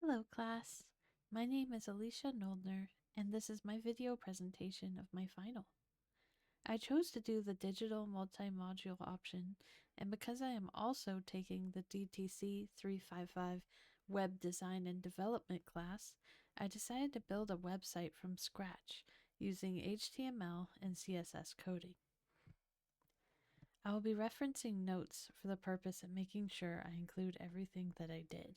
Hello class, my name is Alicia Noldner and this is my video presentation of my final. I chose to do the digital multi-module option, and because I am also taking the DTC 355 Web Design and Development class, I decided to build a website from scratch using HTML and CSS coding. I will be referencing notes for the purpose of making sure I include everything that I did.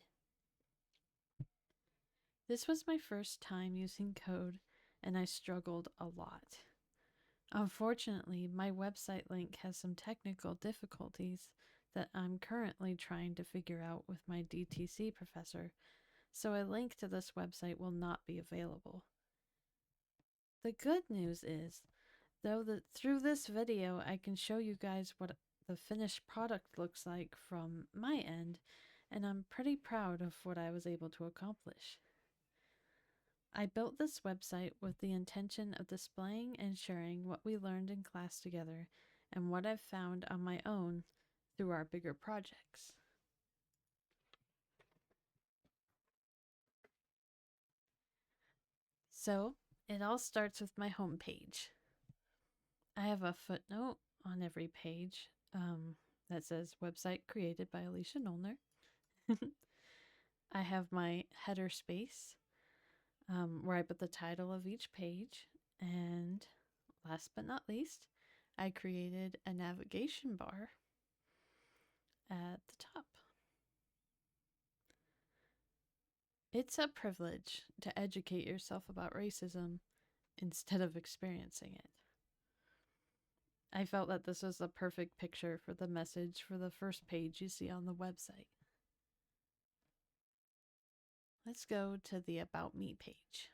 This was my first time using code, and I struggled a lot. Unfortunately, my website link has some technical difficulties that I'm currently trying to figure out with my DTC professor, so a link to this website will not be available. The good news is, though, that through this video I can show you guys what the finished product looks like from my end, and I'm pretty proud of what I was able to accomplish. I built this website with the intention of displaying and sharing what we learned in class together and what I've found on my own through our bigger projects. So, it all starts with my homepage. I have a footnote on every page that says website created by Alicia Noldner. I have my header space where I put the title of each page, and last but not least, I created a navigation bar at the top. It's a privilege to educate yourself about racism instead of experiencing it. I felt that this was the perfect picture for the message for the first page you see on the website. Let's go to the About Me page.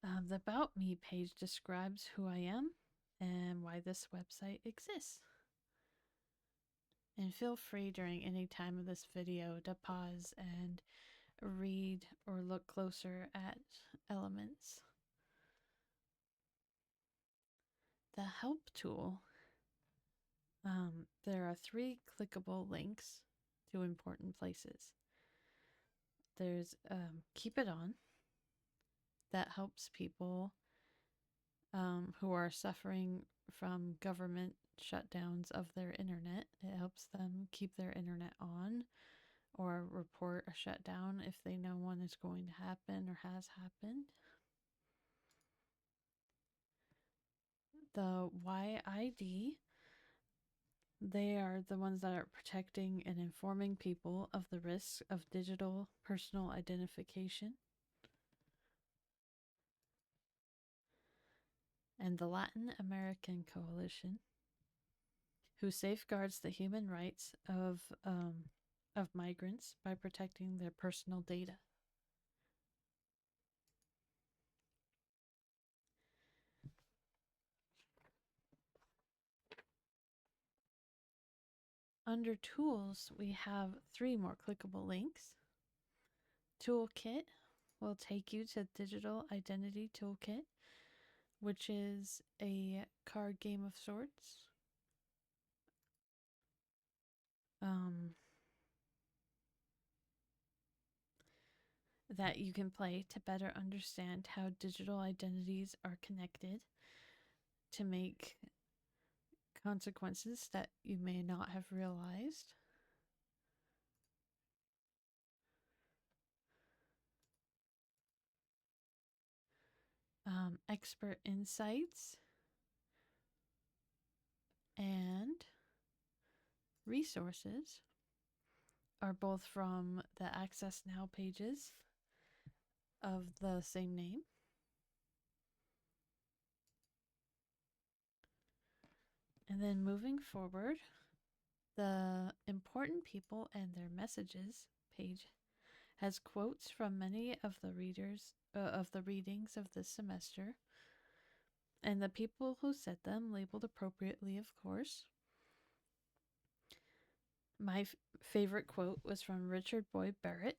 The About Me page describes who I am and why this website exists. And feel free during any time of this video to pause and read or look closer at elements. The Help tool. There are 3 clickable links to important places. There's Keep It On. That helps people who are suffering from government shutdowns of their internet. It helps them keep their internet on or report a shutdown if they know one is going to happen or has happened. The YID, they are the ones that are protecting and informing people of the risks of digital personal identification. And the Latin American Coalition, who safeguards the human rights of migrants by protecting their personal data. Under Tools, we have 3 more clickable links. Toolkit will take you to Digital Identity Toolkit, which is a card game of sorts. That you can play to better understand how digital identities are connected to make consequences that you may not have realized. Expert insights and resources are both from the Access Now pages of the same name. And then moving forward, the Important People and Their Messages page has quotes from many of the readings of this semester, and the people who said them labeled appropriately, of course. My favorite quote was from Richard Boyd Barrett.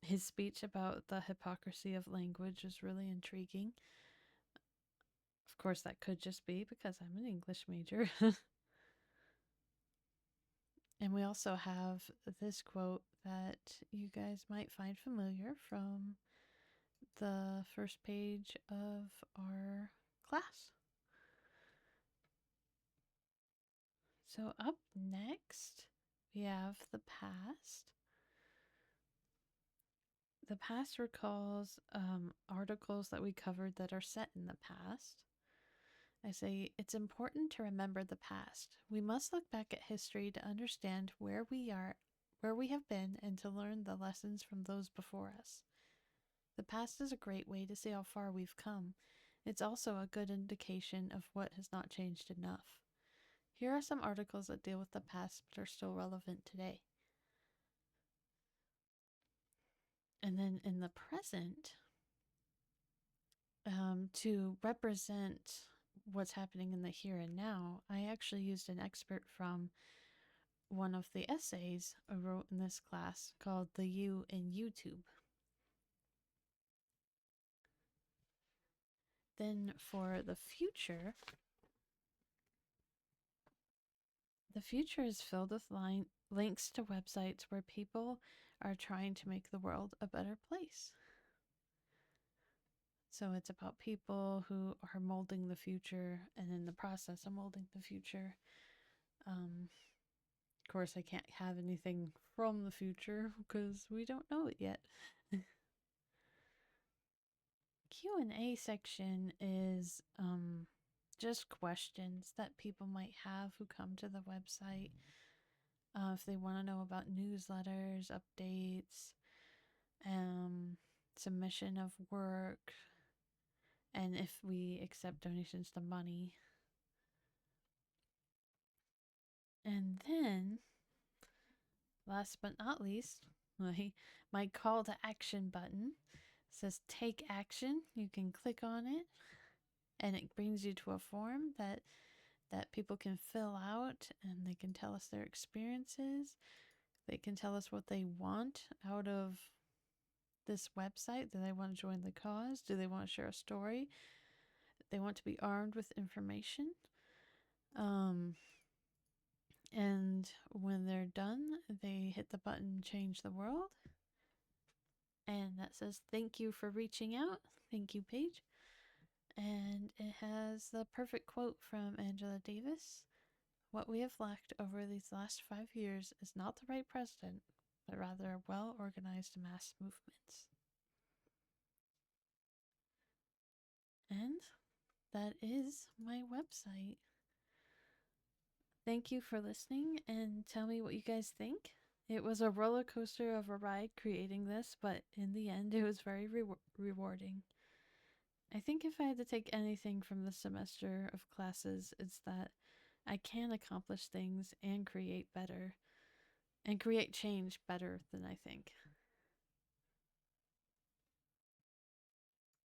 His speech about the hypocrisy of language was really intriguing. Of course, that could just be because I'm an English major. And we also have this quote that you guys might find familiar from the first page of our class. So, up next, we have the past. The past recalls articles that we covered that are set in the past. I say it's important to remember the past. We must look back at history to understand where we are, where we have been, and to learn the lessons from those before us. The past is a great way to see how far we've come. It's also a good indication of what has not changed enough. Here are some articles that deal with the past but are still relevant today. And then in the present, to represent what's happening in the here and now, I actually used an expert from one of the essays I wrote in this class called The You in YouTube. Then for the future is filled with links to websites where people are trying to make the world a better place. So it's about people who are molding the future and in the process of molding the future. Of course, I can't have anything from the future because we don't know it yet. Q&A section is just questions that people might have who come to the website. If they want to know about newsletters, updates, submission of work, and if we accept donations to money. And then, last but not least, my call to action button says take action. You can click on it and it brings you to a form that people can fill out, and they can tell us their experiences. They can tell us what they want out of this website. Do they want to join the cause? Do they want to share a story? They want to be armed with information. And when they're done, they hit the button change the world. And that says, thank you for reaching out. Thank you, Paige. And it has the perfect quote from Angela Davis. What we have lacked over these last 5 years is not the right president, but rather well-organized mass movements. And that is my website. Thank you for listening, and tell me what you guys think. It was a roller coaster of a ride creating this, but in the end, it was very rewarding. I think if I had to take anything from the semester of classes, it's that I can accomplish things and create change better than I think.